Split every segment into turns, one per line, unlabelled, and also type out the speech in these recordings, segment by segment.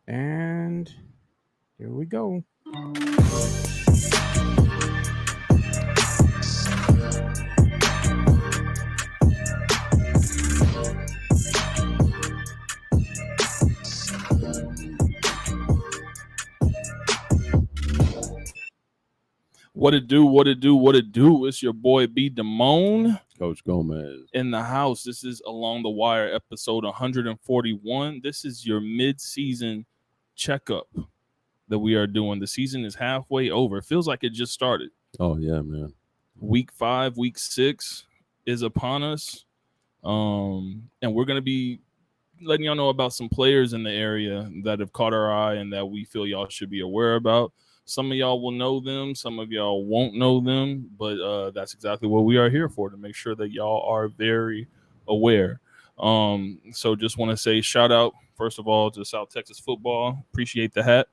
And here we go.
What it do? What it do? What it do? It's your boy BDAMMONE
Coach Gomez.
in the house. This is Along the Wire, episode 141. This is your mid-season checkup that we are doing. The season is halfway over. It feels like it just started.
Oh yeah, man.
Week 5, week 6 is upon us. And we're gonna be letting y'all know about some players in the area that have caught our eye and that we feel y'all should be aware about. Some of y'all will know them, some of y'all won't know them, but that's exactly what we are here for, to make sure that y'all are very aware. So just want to say shout out first of all to South Texas football. Appreciate the hat.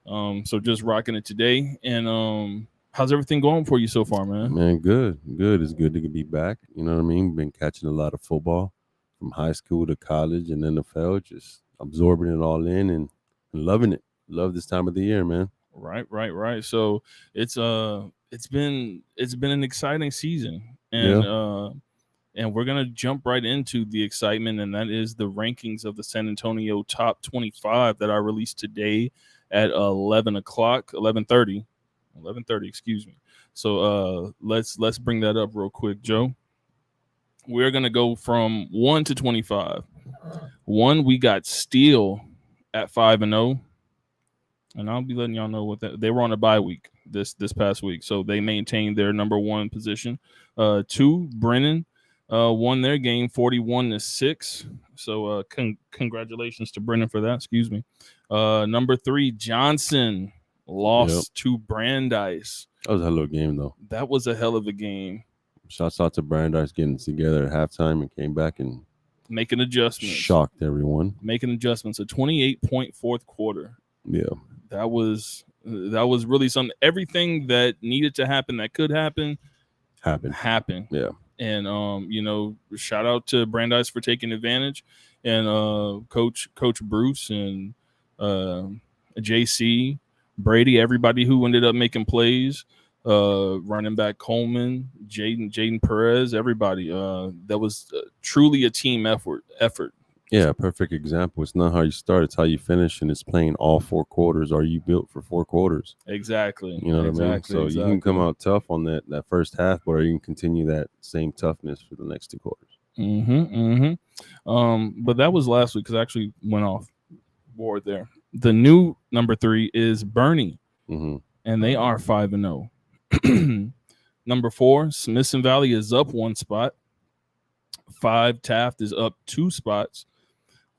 So just rocking it today. And how's everything going for you so far, man?
Man, good. Good. It's good to be back. You know what I mean? Been catching a lot of football from high school to college and NFL, just absorbing it all in and loving it. Love this time of the year, man.
Right. So it's been an exciting season,
Yeah.
and we're gonna jump right into the excitement, and that is the rankings of the San Antonio top 25 that I released today at 11 o'clock, 11:30, excuse me. So let's bring that up real quick, Joe. We're gonna go from 1 to 25. One, we got Steel at 5-0. And I'll be letting y'all know what that they were on a bye week this past week, so they maintained their number one position. Two, Brennan won their game 41-6. So congratulations to Brennan for that. Excuse me. Number three, Johnson
Yep.
lost to Brandeis.
That was a hell of a game though.
That was a hell of a game.
Shouts out to Brandeis getting together at halftime and came back and
Making adjustments.
shocked everyone.
Making adjustments. A 28-point fourth quarter.
Yeah.
That was really something. Everything that needed to happen, that could happen, happened.
Yeah.
And shout out to Brandeis for taking advantage, and Coach Bruce and JC Brady, everybody who ended up making plays, running back Coleman, Jaden Perez, everybody. That was truly a team effort.
Yeah, perfect example. It's not how you start, it's how you finish, and it's playing all 4 quarters. Are you built for 4 quarters?
Exactly.
You know what I mean? So you can come out tough on that first half, but you can continue that same toughness for the next 2 quarters.
But that was last week because I actually went off board there. The new number 3 is Bernie,
Mm-hmm.
and they are 5-0. Number 4, Smithson Valley is up 1 spot. 5, Taft is up 2 spots.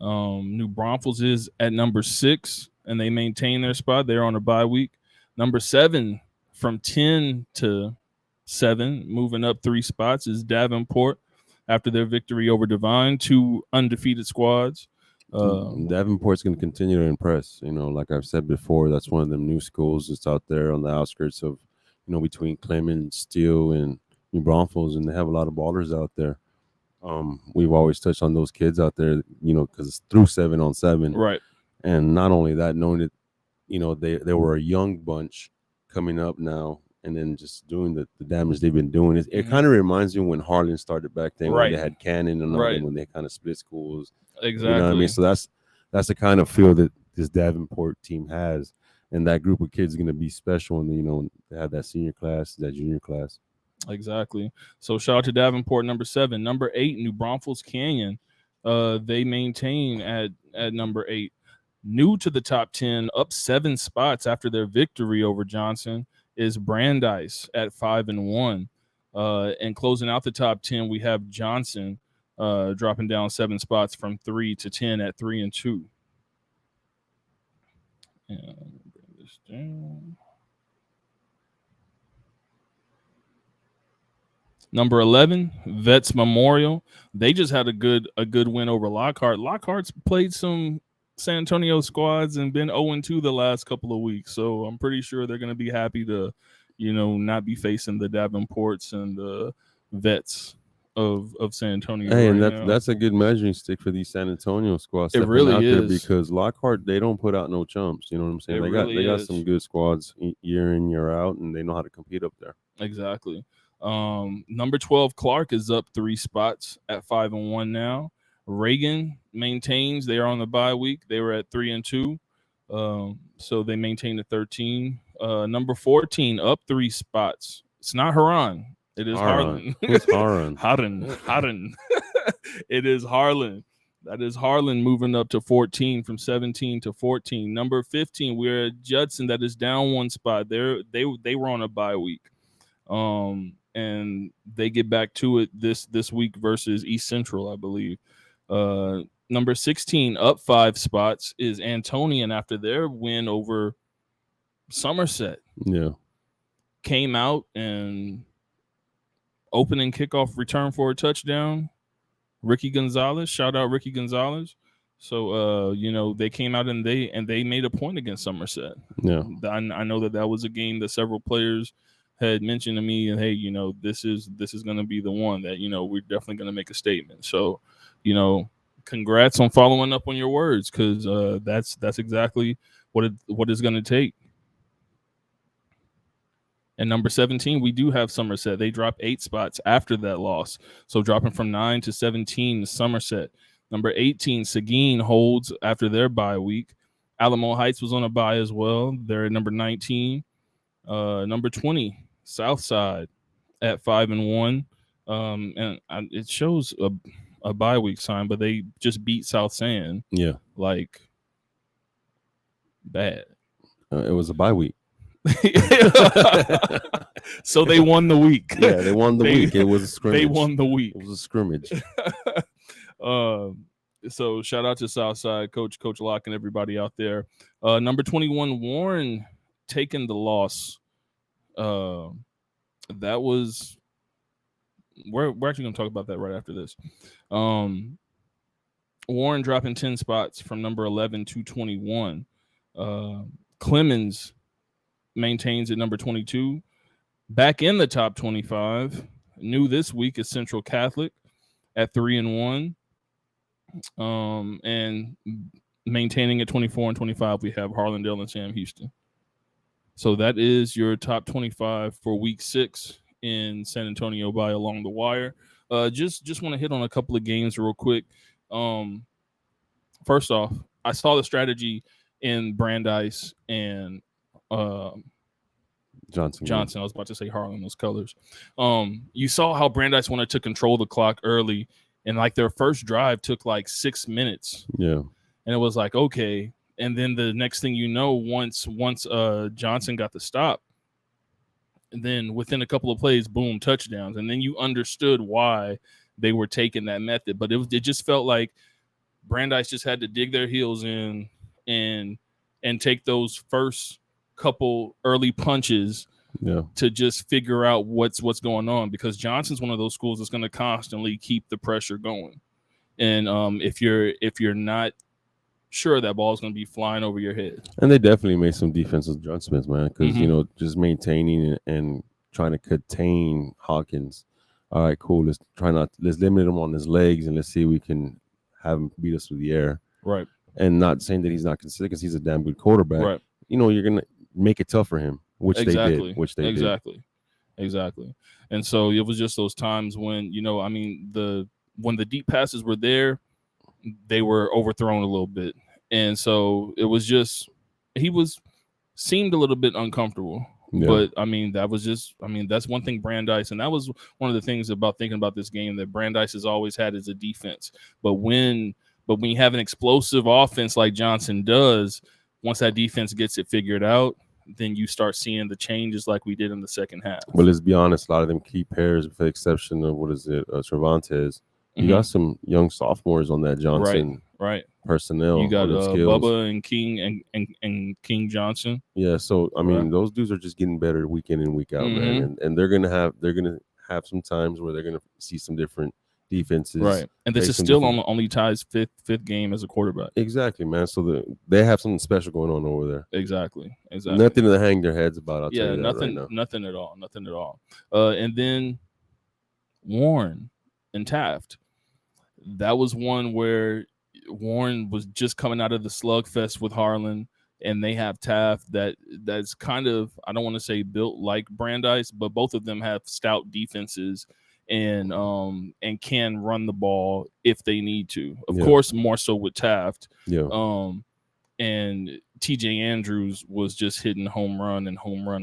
New Braunfels is at number 6, and they maintain their spot. They're on a bye week. Number 7, from 10 to 7, moving up 3 spots, is Davenport after their victory over Divine. 2 undefeated squads.
Davenport's going to continue to impress. You know, like I've said before, that's one of them new schools that's out there on the outskirts of, between Clement, Steele, and New Braunfels, and they have a lot of ballers out there. We've always touched on those kids out there, because it's through 7-on-7.
Right.
And not only that, knowing that, they were a young bunch coming up now, and then just doing the damage they've been doing. It kind of reminds me when Harlan started back then, when they had Cannon and all them, when they kind of split schools.
Exactly.
You know what I mean? So that's the kind of feel that this Davenport team has. And that group of kids is going to be special. And, they have that senior class, that junior class.
Exactly. So shout out to Davenport, number 7. Number 8, New Braunfels Canyon. They maintain at number 8. New to the top 10, up 7 spots after their victory over Johnson, is Brandeis at 5-1. And closing out the top 10, we have Johnson dropping down 7 spots from 3 to 10 at 3-2. And bring this down. Number 11, Vets Memorial. They just had a good win over Lockhart. Lockhart's played some San Antonio squads and been 0-2 the last couple of weeks. So I'm pretty sure they're going to be happy to, not be facing the Davenports and the Vets of San Antonio.
Hey, and
right now.
that's a good measuring stick for these San Antonio squads.
It
stepping
really
out there
is.
because Lockhart, they don't put out no chumps. You know what I'm saying?
It
They
really
got
is.
some good squads year in, year out, and they know how to compete up there.
Exactly. Number 12 Clark is up 3 spots at 5-1 now. Reagan maintains. They are on the bye week. They were at 3-2. So they maintain the 13. Number 14 up 3 spots. It's not Haran. It is Harlan.
Who's Haran?
Harlan. It is Harlan. That is Harlan moving up to 14 from 17 to 14. Number 15, we're at Judson. That is down 1 spot. They were on a bye week. And they get back to it this week versus East Central, I believe. Number 16 up 5 spots is Antonian after their win over Somerset.
Yeah. Came
out and opening kickoff return for a touchdown. Ricky Gonzalez, shout out Ricky Gonzalez. So they came out and they made a point against Somerset.
Yeah.
I know that was a game that several players had mentioned to me, and hey, this is going to be the one that we're definitely going to make a statement. So, congrats on following up on your words, because that's exactly what it's going to take. And number 17, we do have Somerset. They dropped 8 spots after that loss, so dropping from 9 to 17 to Somerset. Number 18, Seguin holds after their bye week. Alamo Heights was on a bye as well. They're at number 19. Number 20, Southside at 5-1. And it shows a bye week sign, but they just beat South San.
Yeah.
Like, bad.
It was a bye week.
So they won the week.
Yeah, they won the week. It was a scrimmage.
They won the week.
It was a scrimmage.
So shout out to Southside, Coach Locke, and everybody out there. Number 21, Warren taking the loss. That was we're actually going to talk about that right after this. Warren dropping 10 spots from number 11 to 21. Clemens maintains at number 22. Back in the top 25. New this week is Central Catholic at 3-1. And maintaining at 24 and 25, we have Harlandale and Sam Houston. So that is your top 25 for week 6 in San Antonio by Along the Wire. Just want to hit on a couple of games real quick. First off, I saw the strategy in Brandeis and Johnson. I was about to say Harlan, those colors. You saw how Brandeis wanted to control the clock early, and like their first drive took like 6 minutes.
Yeah.
And it was like, okay. And then the next thing you know, once Johnson got the stop, and then within a couple of plays, boom, touchdowns. And then you understood why they were taking that method. But it just felt like Brandeis just had to dig their heels in and take those first couple early punches to just figure out what's going on, because Johnson's one of those schools that's going to constantly keep the pressure going. And if you're not sure, that ball is going to be flying over your head. And
they definitely made some defensive adjustments, man, because just maintaining and trying to contain Hawkins. All right, cool. Let's limit him on his legs, and let's see if we can have him beat us through the air.
Right.
And not saying that he's not consistent, because he's a damn good quarterback.
Right.
You're gonna make it tough for him, which they did.
Exactly. And so it was just those times when when the deep passes were there, they were overthrown a little bit. And so it was just, seemed a little bit uncomfortable. Yeah. But that's one thing Brandeis, and that was one of the things about thinking about this game that Brandeis has always had as a defense. But when you have an explosive offense like Johnson does, once that defense gets it figured out, then you start seeing the changes like we did in the second half.
Well, let's be honest, a lot of them key pairs, with the exception of Cervantes, you got some young sophomores on that Johnson personnel.
You got Bubba and King and King Johnson.
Yeah, so those dudes are just getting better week in and week out, man. And they're gonna have some times where they're gonna see some different defenses.
Right. And this is still only Ty's fifth game as a quarterback.
Exactly, man. So they have something special going on over there.
Exactly.
Nothing to hang their heads about. I'll tell you that
nothing.
Right now.
Nothing at all. And then Warren and Taft. That was one where Warren was just coming out of the slugfest with Harlan, and they have Taft that's kind of, I don't want to say built like Brandeis, but both of them have stout defenses and can run the ball if they need to. Of course, more so with Taft.
Yeah.
And TJ Andrews was just hitting home run,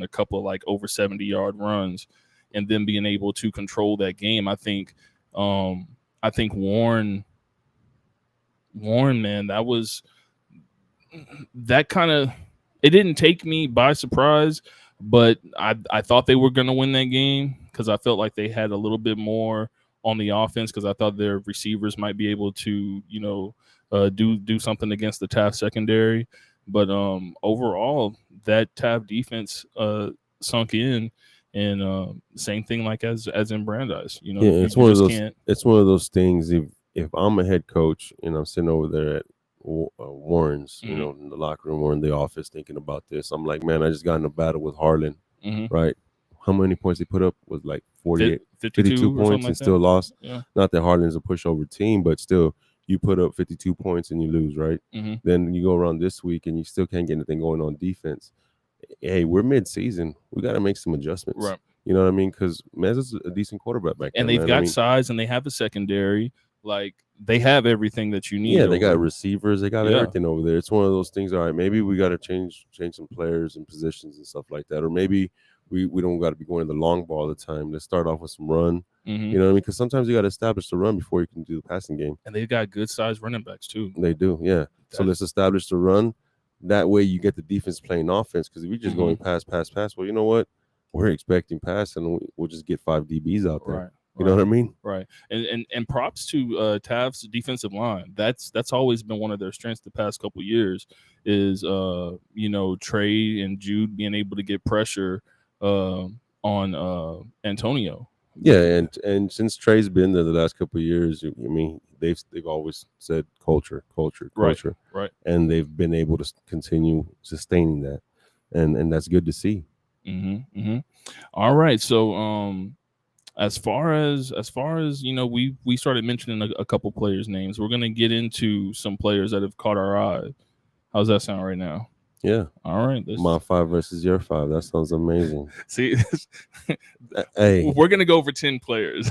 a couple of like over 70-yard runs, and then being able to control that game. I think Warren, man, that kind of, it didn't take me by surprise, but I thought they were going to win that game because I felt like they had a little bit more on the offense, because I thought their receivers might be able to, do something against the Taft secondary. But overall, that Taft defense sunk in, and same thing like as in Brandeis.
It's one of those. It's one of those things. If I'm a head coach and I'm sitting over there at Warren's, in the locker room or in the office thinking about this, I'm like, man, I just got in a battle with Harlan, right? How many points he put up was like 52 points and still lost. Yeah. Not that Harlan's a pushover team, but still, you put up 52 points and you lose, right? Then you go around this week and you still can't get anything going on defense. Hey, we're mid-season. We got to make some adjustments. Right. You know what I mean? Because Mez is a decent quarterback back there.
And they've got size, and they have a secondary. Like, they have everything that you need.
Yeah, they got receivers. They got everything over there. It's one of those things, all right, maybe we got to change some players and positions and stuff like that. Or maybe we don't got to be going the long ball all the time. Let's start off with some run. You know what I mean? Because sometimes you got to establish the run before you can do the passing game.
And they've got good-sized running backs, too.
They do, yeah. So let's establish the run. That way you get the defense playing offense, because if you're just going pass, well, you know what? We're expecting pass, and we'll just get 5 DBs out there. Right. You know what I mean?
Right. And props to Taft's defensive line. That's always been one of their strengths the past couple of years is, Trey and Jude being able to get pressure on Antonio.
Yeah, and since Trey's been there the last couple of years, I mean, they've always said culture,
right,
and they've been able to continue sustaining that, and that's good to see.
All right, so as far as we started mentioning a couple players' names. We're gonna get into some players that have caught our eye. How's that sound right now?
Yeah.
All right.
My 5 versus your 5. That sounds amazing.
See,
hey,
we're gonna go for 10 players.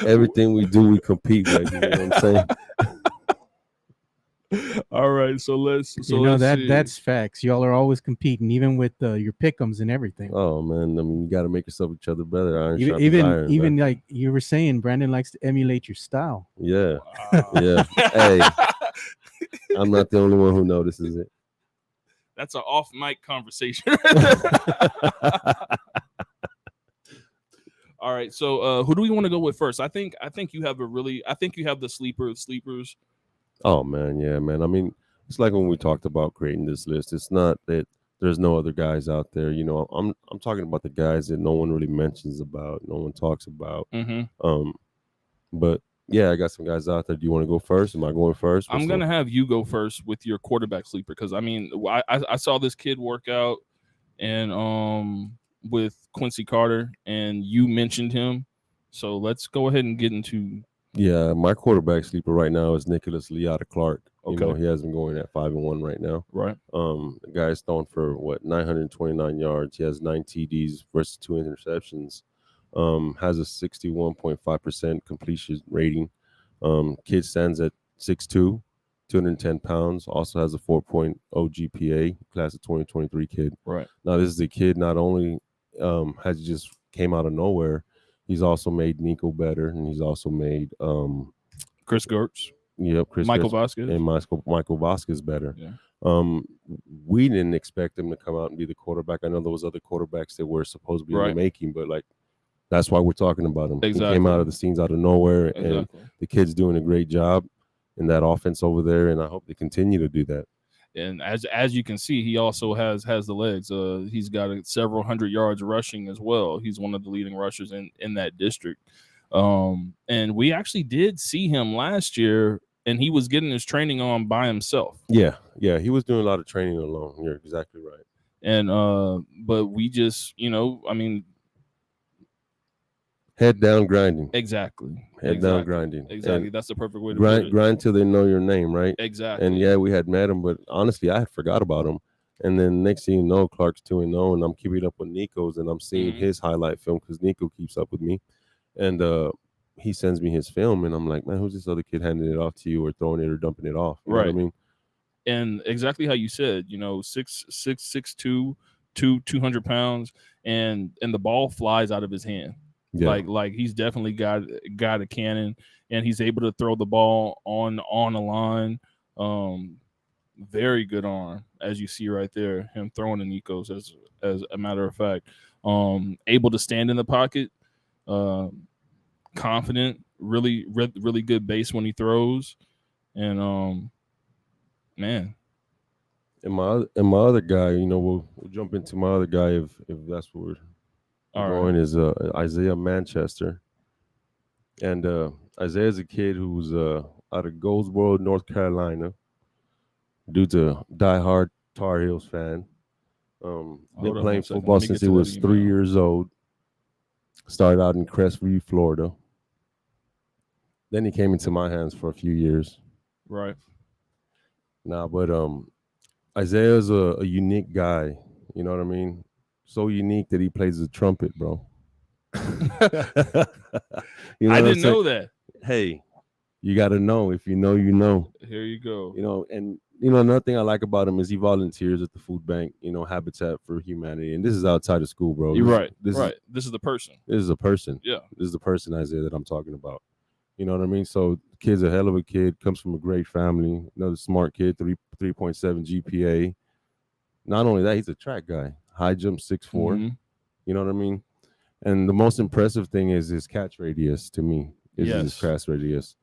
Everything we do, we compete. Like, you know what I'm saying?
All right, so let's.
That's facts. Y'all are always competing, even with your pick'ems and everything.
Oh man, I mean, you got to make yourself each other better.
Even like you were saying, Brandon likes to emulate your style.
Yeah, yeah. Hey, I'm not the only one who notices it.
That's an off mic conversation. All right, so who do we want to go with first? I think you have the sleepers.
Oh man, yeah, man. I mean, it's like when we talked about creating this list. It's not that there's no other guys out there. I'm talking about the guys that no one really mentions about, no one talks about. But yeah, I got some guys out there. Do you want to go first? Am I going first?
I'm gonna have you go first with your quarterback sleeper, because I mean, I saw this kid work out and with Quincy Carter, and you mentioned him, so let's go ahead and get into.
Yeah, my quarterback sleeper right now is Nicholas Leota Clark.
Okay.
He has been going at 5-1 right now.
Right.
The guy's thrown for 929 yards. He has 9 TDs versus 2 interceptions. Has a 61.5% completion rating. Kid stands at 6'2", 210 pounds. Also has a 4.0 GPA. Class of 2023 kid.
Right.
Now this is a kid not only has just came out of nowhere. He's also made Nico better, and he's also made
Chris Gertz.
Yep,
Michael Vasquez.
And Michael Vasquez better.
Yeah.
We didn't expect him to come out and be the quarterback. I know there was other quarterbacks that were supposed to be in the making, but like that's why we're talking about him.
Exactly.
He came out of the scenes out of nowhere, and the kid's doing a great job in that offense over there, and I hope they continue to do that.
And as you can see, he also has the legs. He's got several hundred yards rushing as well. He's one of the leading rushers in that district. And we actually did see him last year, and he was getting his training on by himself.
Yeah, he was doing a lot of training alone. You're exactly right.
And but we just, I mean,
Head down grinding.
Exactly.
Head down grinding.
Exactly.
And
That's the perfect way to put it.
grind till they know your name, right?
Exactly.
And yeah, we had met him, but honestly, I had forgot about him. And then next thing you know, Clark's 2-0, and I'm keeping up with Nico's, and I'm seeing his highlight film because Nico keeps up with me, and he sends me his film, and I'm like, man, who's this other kid handing it off to you or throwing it or dumping it off? You know what I mean?
And exactly how you said, 6'2", 200 pounds, and the ball flies out of his hand.
Yeah.
Like he's definitely got a cannon, and he's able to throw the ball on a line. Very good arm, as you see right there, him throwing the Nikos, as a matter of fact. Able to stand in the pocket, confident, really good base when he throws, and man.
And my other guy, we'll jump into my other guy if that's where we're going, is Isaiah Manchester. And Isaiah's a kid who's out of Goldsboro, North Carolina. Dude's a diehard Tar Heels fan. Been playing football since he was 3 years old. Started out in Crestview, Florida. Then he came into my hands for a few years.
Right.
Nah, but Isaiah's a unique guy. You know what I mean? So unique that he plays the trumpet, bro.
I didn't know that.
Hey, you got to know. If you know, you know.
Here you go.
And another thing I like about him is he volunteers at the food bank, Habitat for Humanity. And this is outside of school, bro.
You're right. This is the person.
This is a person.
Yeah.
This is the person, Isaiah, that I'm talking about. You know what I mean? So the kid's a hell of a kid, comes from a great family, another smart kid, 3.7 GPA. Not only that, he's a track guy. High jump 6'4". You know what I mean? And the most impressive thing is his catch radius to me. His catch radius.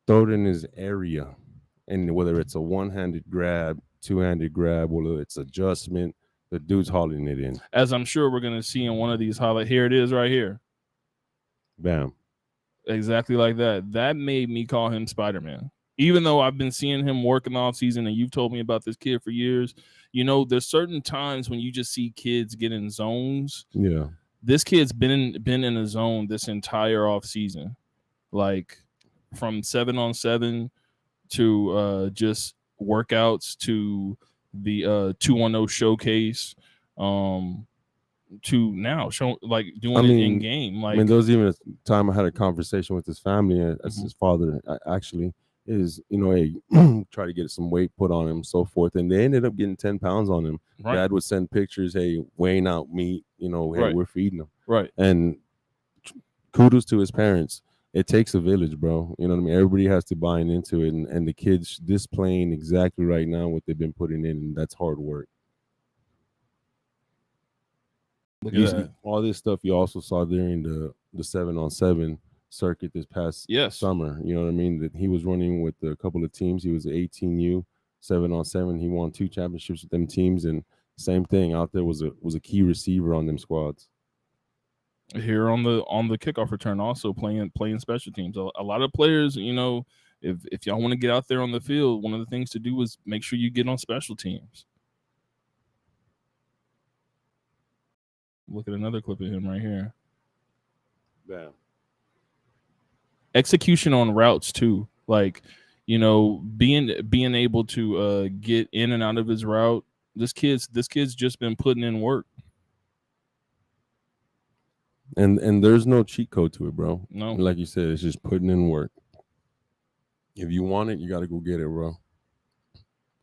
Throw it in his area. And whether it's a one-handed grab, two-handed grab, whether it's adjustment, the dude's hauling it in.
As I'm sure we're going to see in one of these highlights. Here it is right here.
Bam.
Exactly like that. That made me call him Spider-Man. Even though I've been seeing him work in the offseason, and you've told me about this kid for years, there's certain times when you just see kids get in zones.
Yeah.
This kid's been in a zone this entire offseason. Like from 7-on-7 to just workouts to the 2-on-0 showcase. To now doing it in game. Like,
there was even a time I had a conversation with his family, as his father actually is, try to get some weight put on him, so forth, and they ended up getting 10 pounds on him. Right. Dad would send pictures, hey, weighing out meat, hey, we're feeding him.
Right.
And kudos to his parents. It takes a village, bro. You know what I mean? Everybody has to buy into it, and the kids displaying exactly right now what they've been putting in, and that's hard work.
Look at that.
All this stuff you also saw during the 7-on-7 circuit this past summer. You know what I mean? That he was running with a couple of teams. He was 18U 7-on-7. He won 2 championships with them teams, and same thing out there was a key receiver on them squads.
Here on the kickoff return, also playing special teams. A lot of players, if y'all want to get out there on the field, one of the things to do is make sure you get on special teams. Look at another clip of him right here.
Yeah.
Execution on routes too. Like, being able to get in and out of his route. This kid's just been putting in work.
And there's no cheat code to it, bro.
No.
Like you said, it's just putting in work. If you want it, you got to go get it, bro.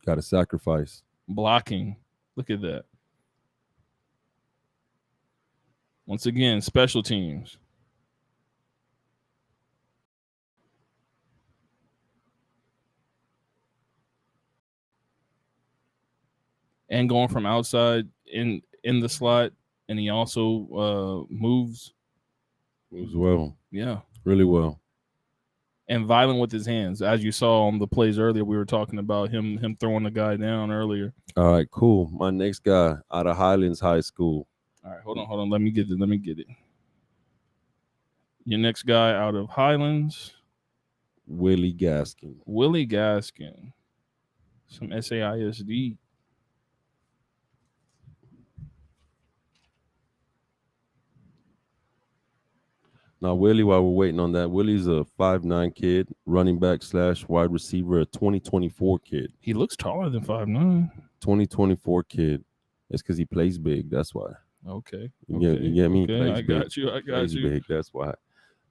Got to sacrifice.
Blocking. Look at that. Once again, special teams. And going from outside in the slot, and he also moves
well.
Yeah.
Really well.
And violent with his hands. As you saw on the plays earlier, we were talking about him throwing the guy down earlier.
All right, cool. My next guy out of Highlands High School.
All right, hold on. Let me get it. Your next guy out of Highlands.
Willie Gaskin.
Some SAISD.
Now, Willie, while we're waiting on that, Willie's a 5'9" kid, running back / wide receiver, a 2024 kid.
He looks taller than 5'9".
2024 kid. It's because he plays big. That's why.
Okay.
You get me? He
Okay.
plays
I
big.
got you. I got
Plays
you.
big. That's why.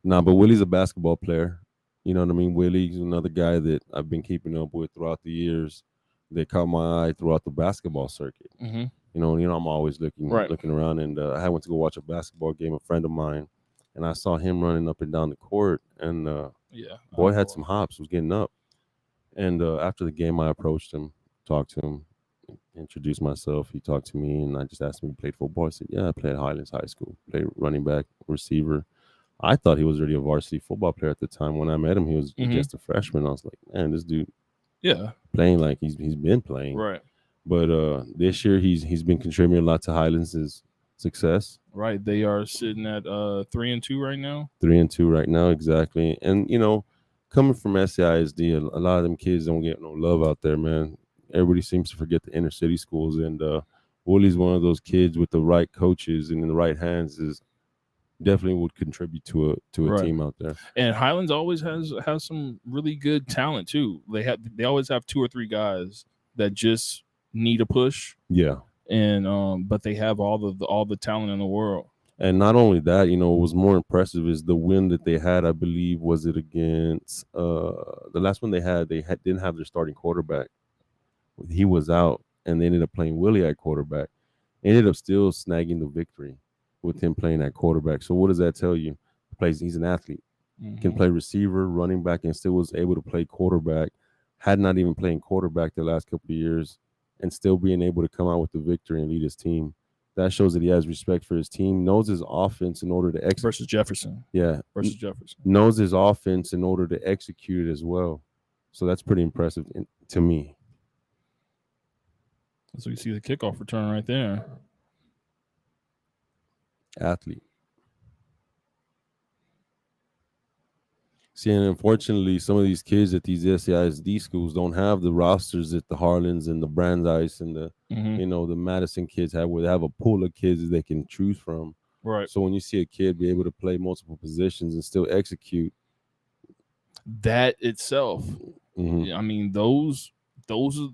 Nah, but Willie's a basketball player. You know what I mean? Willie's another guy that I've been keeping up with throughout the years. They caught my eye throughout the basketball circuit.
Mm-hmm.
You know, I'm always looking around, and I went to go watch a basketball game. A friend of mine, and I saw him running up and down the court, and
Yeah.
boy had some hops, was getting up. And after the game, I approached him, talked to him, introduced myself. He talked to me, and I just asked him if he played football. I said, yeah, I played at Highlands High School, played running back, receiver. I thought he was already a varsity football player at the time. When I met him, he was just a freshman. I was like, man, this dude playing like he's been playing.
Right.
But this year he's been contributing a lot to Highlands' success.
Right. They are sitting at 3-2 right now.
3-2 right now, exactly. And coming from SCISD, a lot of them kids don't get no love out there, man. Everybody seems to forget the inner city schools, and Willie's one of those kids with the right coaches and in the right hands is definitely would contribute to a team out there.
And Highlands always has some really good talent too. They always have 2 or 3 guys that just need a push.
Yeah.
And but they have all the talent in the world.
And not only that, what was more impressive is the win that they had. I believe was it against the last one they didn't have their starting quarterback. He was out, and they ended up playing Willie at quarterback. Ended up still snagging the victory with him playing at quarterback. So what does that tell you? He's an athlete.
Mm-hmm.
Can play receiver, running back, and still was able to play quarterback. Had not even playing quarterback the last couple of years, and still being able to come out with the victory and lead his team. That shows that he has respect for his team, knows his offense in order to execute.
Versus Jefferson.
Yeah.
Versus Jefferson.
Knows his offense in order to execute it as well. So that's pretty impressive to me.
So you see the kickoff return right there.
Athlete. See, and unfortunately, some of these kids at these SCISD schools don't have the rosters that the Harlans and the Brandeis and the the Madison kids have, where they have a pool of kids that they can choose from.
Right.
So when you see a kid be able to play multiple positions and still execute,
that itself, I mean, those are.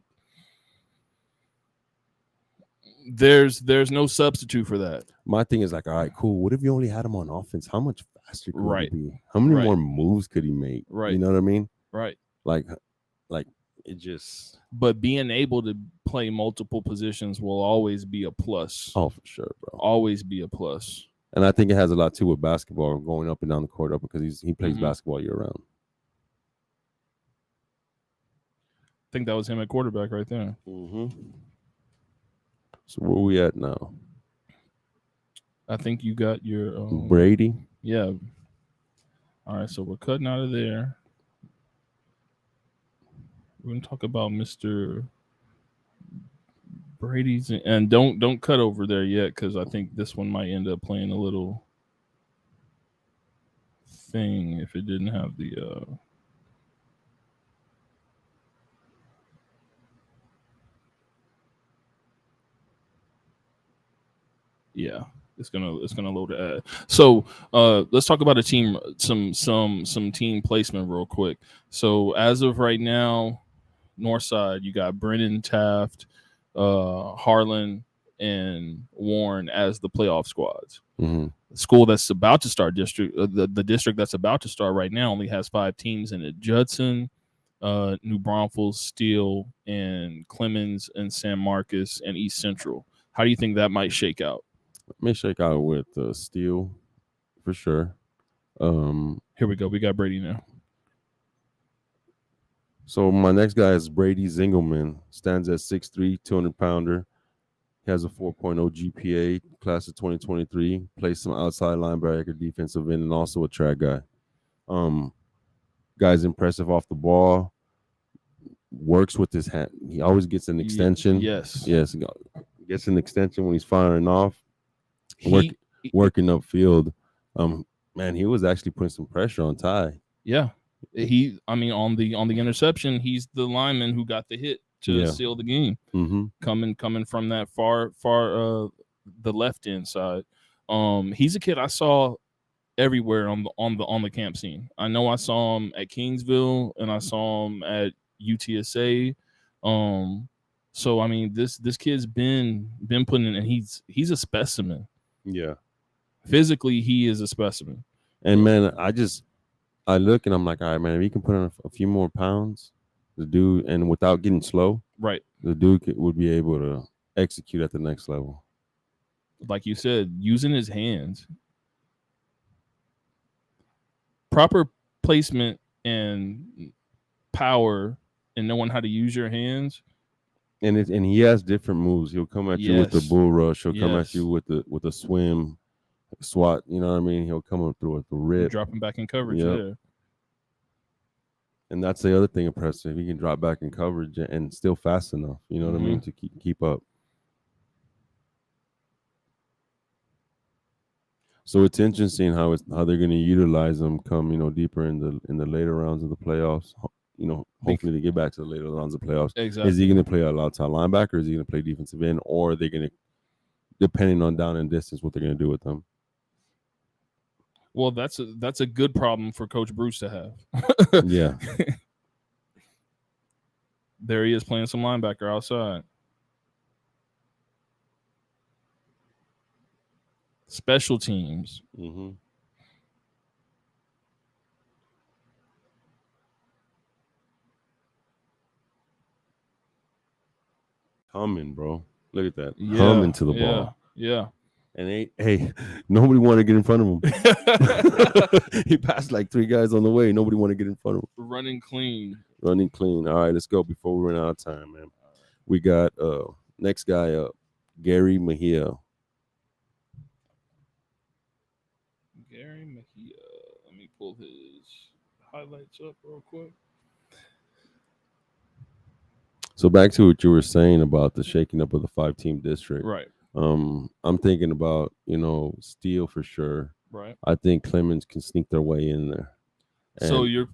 There's no substitute for that.
My thing is like, all right, cool. What if you only had him on offense? How much faster could he be? How many more moves could he make?
Right.
You know what I mean?
Right.
Like it just.
But being able to play multiple positions will always be a plus.
Oh, for sure, bro.
Always be a plus.
And I think it has a lot too with basketball, going up and down the court because he plays basketball year round.
I think that was him at quarterback right there.
So where are we at now?
I think you got your
Brady.
Yeah. All right, so we're cutting out of there. We're gonna talk about Mr. Brady's, and don't cut over there yet, because I think this one might end up playing a little thing if it didn't have the. Yeah, it's gonna load the ad. So let's talk about a team, some team placement real quick. So as of right now, Northside, you got Brennan, Taft, Harlan, and Warren as the playoff squads. The school that's about to start the district that's about to start right now only has 5 teams in it: Judson, New Braunfels, Steele, and Clemens, and San Marcos, and East Central. How do you think that might shake out?
It may shake out with Steele, for sure.
Here we go. We got Brady now.
So my next guy is Brady Zingelman. Stands at 6'3", 200-pounder. He has a 4.0 GPA, class of 2023. Plays some outside linebacker, defensive end, and also a track guy. Guy's impressive off the ball. Works with his hand. He always gets an extension.
Yes.
Gets an extension when he's firing off. Working upfield. Man, he was actually putting some pressure on Ty.
Yeah. On the interception, he's the lineman who got the hit to seal the game. Coming from that far the left end side. He's a kid I saw everywhere on the camp scene. I know I saw him at Kingsville and I saw him at UTSA. So I mean, this kid's been putting in, and he's a specimen.
Yeah.
Physically, he is a specimen.
And man, I look and I'm like, all right, man, if he can put on a few more pounds, the dude, and without getting slow,
Right.
the dude would be able to execute at the next level.
Like you said, using his hands, proper placement and power, and knowing how to use your hands.
And he has different moves. He'll come at you with the
Yes.
bull rush. He'll come at
Yes.
you with the swim, swat. You know what I mean? He'll come up through with the rip.
Dropping back in coverage.
Yep.
Yeah.
And that's the other thing impressive. He can drop back in coverage and still fast enough. You know what I mean, to keep up. So it's interesting how they're going to utilize him come deeper in the later rounds of the playoffs. Hopefully they get back to the later rounds of playoffs.
Exactly.
Is he going to play a outside linebacker? Or is he going to play defensive end? Or are they going to, depending on down and distance, what they're going to do with them?
Well, that's a good problem for Coach Bruce to have.
Yeah.
There he is playing some linebacker outside. Special teams.
Mm-hmm. Humming, bro. Look at that.
Yeah,
Humming to the ball.
Yeah.
And hey, nobody wanted to get in front of him. He passed like 3 guys on the way. Nobody wanted to get in front of him.
Running clean.
All right, let's go before we run out of time, man. We got next guy up, Gary Mejia.
Gary Mejia. Let me pull his highlights up real quick.
So back to what you were saying about the shaking up of the 5-team district.
Right.
I'm thinking about, Steele for sure.
Right.
I think Clemens can sneak their way in there.
So you're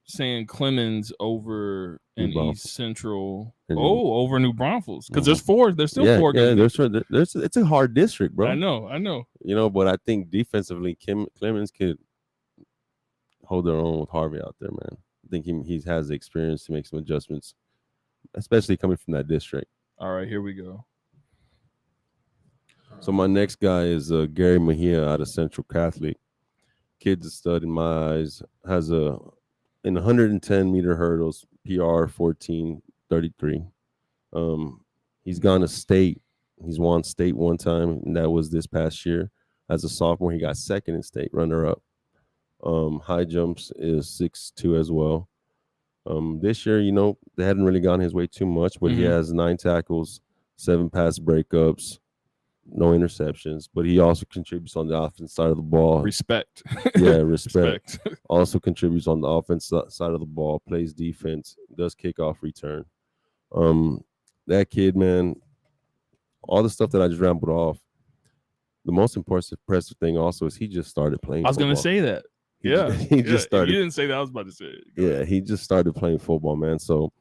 saying Clemens over in East Central, over New Braunfels, because there's 4. There's still 4 games.
Yeah, it's a hard district, bro.
I know.
But I think defensively, Clemens could hold their own with Harvey out there, man. I think he has the experience to make some adjustments, especially coming from that district.
All right, here we go.
So my next guy is Gary Mejia out of Central Catholic. Kid's a stud in my eyes. Has in 110 meter hurdles, PR 14:33. He's gone to state. He's won state one time, and that was this past year. As a sophomore, he got second in state, runner up. High jumps is 6'2" as well. This year, they hadn't really gone his way too much, but he has 9 tackles, 7 pass breakups, no interceptions, but he also contributes on the offense side of the ball.
Respect.
Yeah, respect. Also contributes on the offense side of the ball, plays defense, does kickoff return. That kid, man, all the stuff that I just rambled off, the most impressive thing also is he just started playing
I was going to say that.
He just started.
If you didn't say that, I was about to say it.
Yeah, he just started playing football, man. So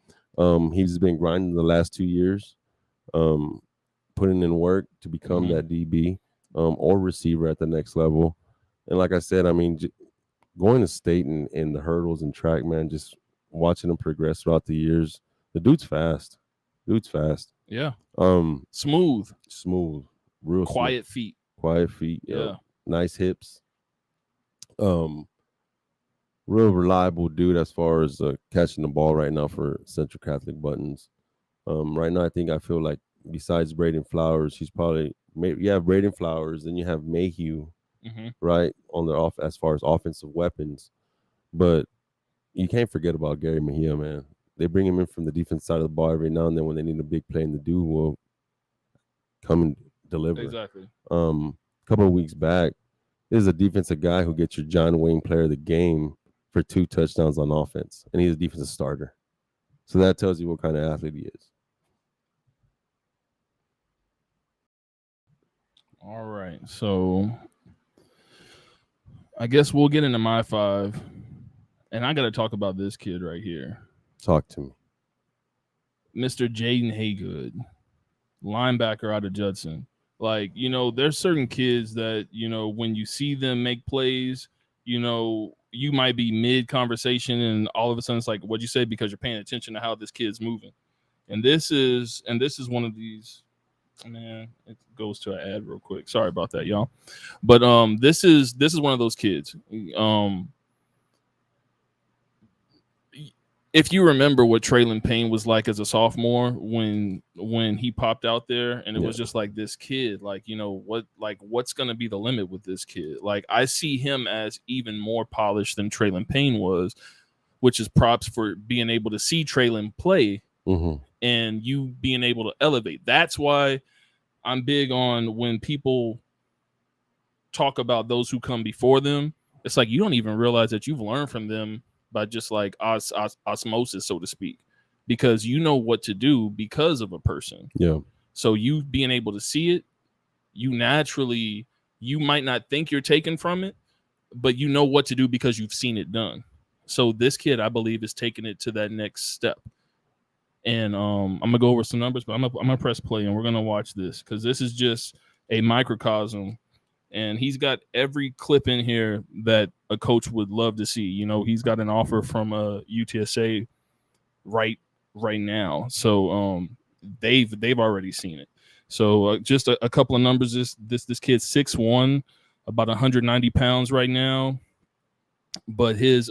he's been grinding the last 2 years. Putting in work to become that DB or receiver at the next level. And like I said, I mean, going to state and the hurdles and track, man, just watching him progress throughout the years. The dude's fast.
Yeah.
Smooth. Real
quiet
smooth.
feet.
Yeah. Nice hips. Real reliable dude as far as catching the ball right now for Central Catholic Buttons. Right now, I feel like besides Braden Flowers, he's probably you have Braden Flowers, then you have Mayhew, right, on the off as far as offensive weapons. But you can't forget about Gary Mejia, man. They bring him in from the defense side of the ball every now and then when they need a big play, and the dude will come and deliver.
Exactly.
A couple of weeks back, there's a defensive guy who gets your John Wayne Player of the Game for 2 touchdowns on offense, and he's a defensive starter. So that tells you what kind of athlete he is.
All right, so I guess we'll get into my 5, and I got to talk about this kid right here.
Talk to me.
Mr. Jaden Haygood, linebacker out of Judson. Like, you know, there's certain kids that, you know, when you see them make plays, you know, you might be mid conversation and all of a sudden it's like, what'd you say? Because you're paying attention to how this kid's moving. And this is one of these, man, it goes to an ad real quick. Sorry about that, y'all. But this is one of those kids. If you remember what Traylon Payne was like as a sophomore when he popped out there, and it was just like this kid, like, you know, what's gonna be the limit with this kid? Like, I see him as even more polished than Traylon Payne was, which is props for being able to see Traylon play and you being able to elevate. That's why I'm big on when people talk about those who come before them. It's like you don't even realize that you've learned from them by just like osmosis, so to speak, because you know what to do because of a person.
Yeah.
So you being able to see it, you naturally, you might not think you're taken from it, but you know what to do because you've seen it done. So this kid, I believe, is taking it to that next step. And I'm gonna go over some numbers, but I'm gonna press play and we're gonna watch this because this is just a microcosm. And he's got every clip in here that a coach would love to see. You know, he's got an offer from UTSA right now, so they've already seen it. So just a couple of numbers. This kid's 6'1", about 190 pounds right now, but his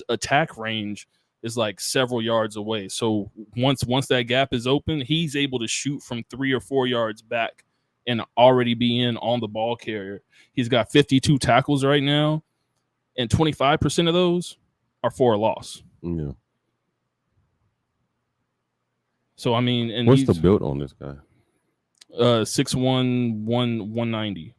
attack range is like several yards away. So once that gap is open, he's able to shoot from 3 or 4 yards back and already be in on the ball carrier. He's got 52 tackles right now, and 25% of those are for a loss.
Yeah.
So I mean, and
what's the build on this guy?
6'1", 190.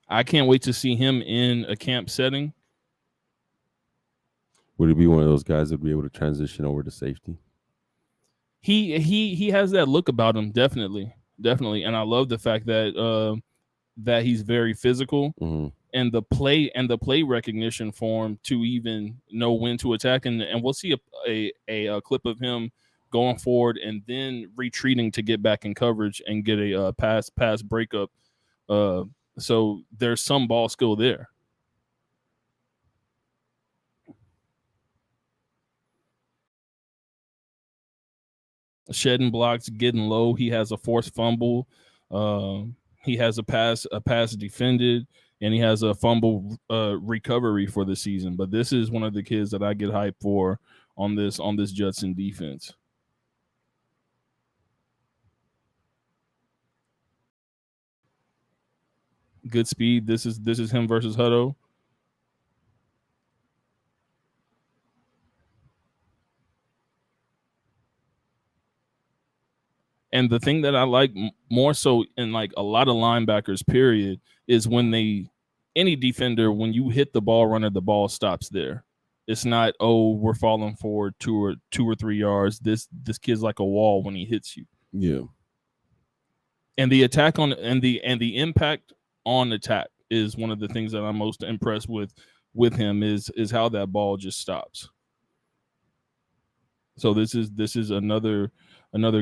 I can't wait to see him in a camp setting.
Would it be one of those guys that would be able to transition over to safety?
He has that look about him, definitely, and I love the fact that that he's very physical, and the play recognition for him to even know when to attack, and we'll see a clip of him going forward and then retreating to get back in coverage and get a pass breakup. So there's some ball skill there. Shedding blocks, getting low. He has a forced fumble. He has a pass defended, and he has a fumble recovery for the season. But this is one of the kids that I get hyped for on this Judson defense. Good speed. This is him versus Hutto. And the thing that I like more so in like a lot of linebackers, period, is when any defender, when you hit the ball runner, the ball stops there. It's not, oh, we're falling forward 2 or 3 yards. This kid's like a wall when he hits you.
Yeah.
And the attack on and the impact on attack is one of the things that I'm most impressed with him is how that ball just stops. So this is another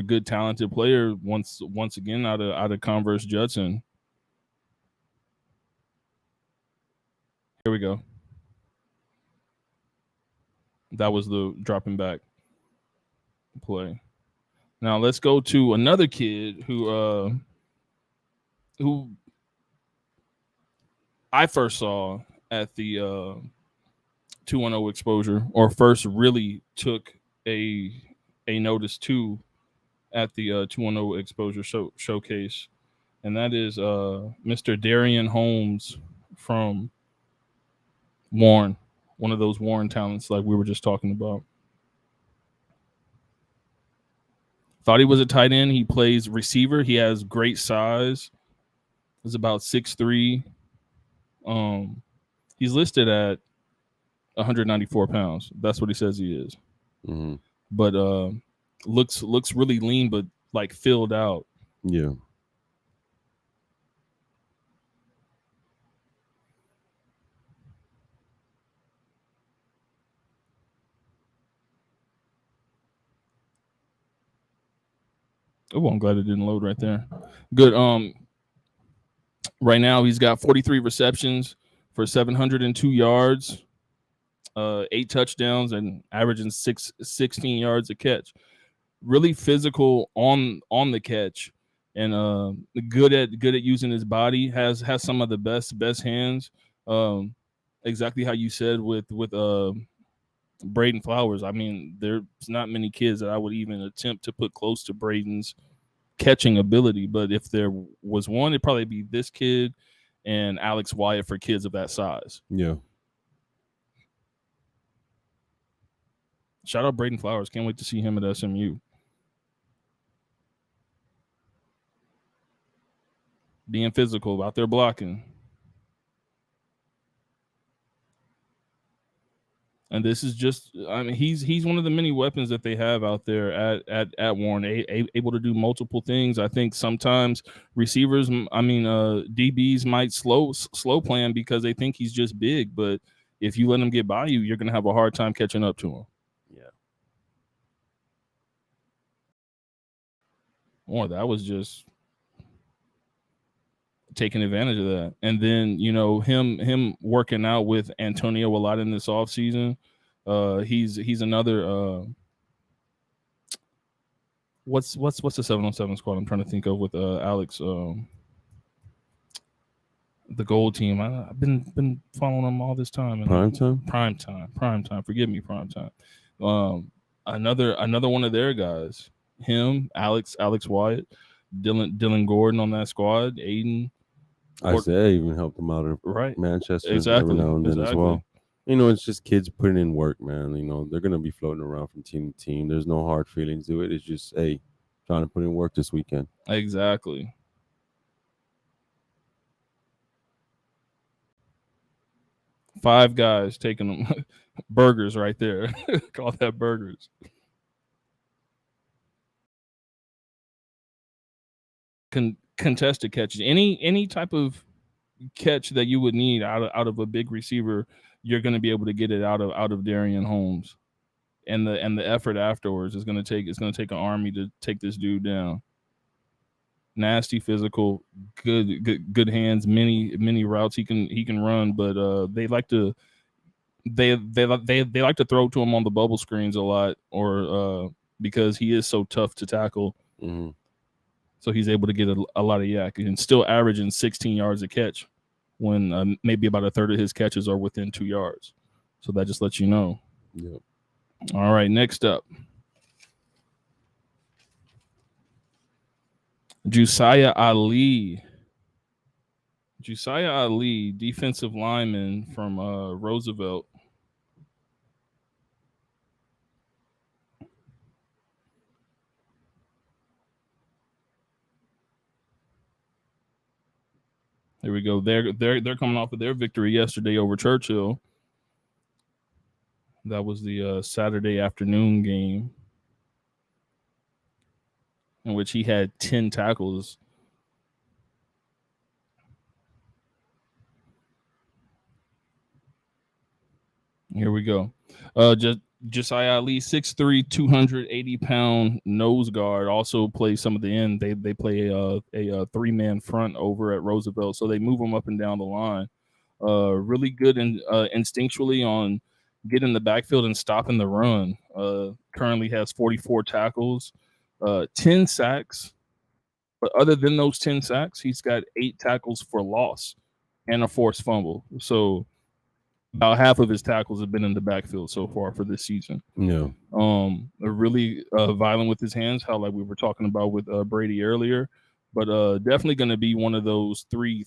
good talented player once again out of Converse Judson. Here we go. That was the dropping back play. Now let's go to another kid who I first saw at the 2-0 exposure, or first really took a notice to at the 2-0 exposure showcase, and that is Mr. Darian Holmes from Warren, one of those Warren talents like we were just talking about. Thought he was a tight end. He plays receiver. He has great size. He's about 6'3". He's listed at 194 pounds. That's what he says he is. But looks really lean, but like filled out.
Yeah.
Oh, I'm glad it didn't load right there. Good. Right now he's got 43 receptions for 702 yards, 8 touchdowns, and averaging 16 yards a catch. Really physical on the catch, and good at using his body. Has some of the best hands. Exactly how you said with Braden Flowers. I mean, there's not many kids that I would even attempt to put close to Braden's catching ability. But if there was one, it'd probably be this kid and Alex Wyatt for kids of that size.
Yeah.
Shout out Braden Flowers. Can't wait to see him at SMU. Being physical, out there blocking. And this is just, I mean, he's one of the many weapons that they have out there at Warren, able to do multiple things. I think sometimes receivers, DBs might slow plan because they think he's just big, but if you let him get by you, you're going to have a hard time catching up to him.
Yeah.
Or that was just taking advantage of that. And then, you know, him working out with Antonio a lot in this offseason. He's another what's the 7-on-7 squad I'm trying to think of with Alex, the gold team. I've been following them all this time.
Prime time.
Forgive me, prime time. Another one of their guys. Him, Alex Wyatt, Dylan Gordon on that squad, Aiden.
Isaiah even helped them out in
Right.
Manchester
Exactly.
every now and then as well. You know, it's just kids putting in work, man. You know, they're gonna be floating around from team to team. There's no hard feelings to it. It's just, hey, trying to put in work this weekend.
Exactly. Five guys taking them burgers right there. Call that burgers. Contested catches. Any type of catch that you would need out of a big receiver, you're going to be able to get it out of Darian Holmes. And the effort afterwards is going to take an army to take this dude down. Nasty, physical, good hands, many routes he can run, but they like to like to throw to him on the bubble screens a lot, or because he is so tough to tackle.
Mm-hmm.
So he's able to get a lot of yak and still averaging 16 yards a catch when maybe about a third of his catches are within 2 yards. So that just lets you know.
Yep.
All right, next up. Josiah Ali, defensive lineman from Roosevelt. There we go. They're coming off of their victory yesterday over Churchill. That was the Saturday afternoon game in which he had 10 tackles. Here we go. Josiah Ali, 6'3", 280-pound nose guard, also plays some of the end. They play a three-man front over at Roosevelt, so they move him up and down the line. Really good instinctually on getting the backfield and stopping the run. Currently has 44 tackles, 10 sacks. But other than those 10 sacks, he's got 8 tackles for loss and a forced fumble. So about half of his tackles have been in the backfield so far for this season.
Yeah.
Really violent with his hands, how like we were talking about with Brady earlier. But definitely going to be one of those three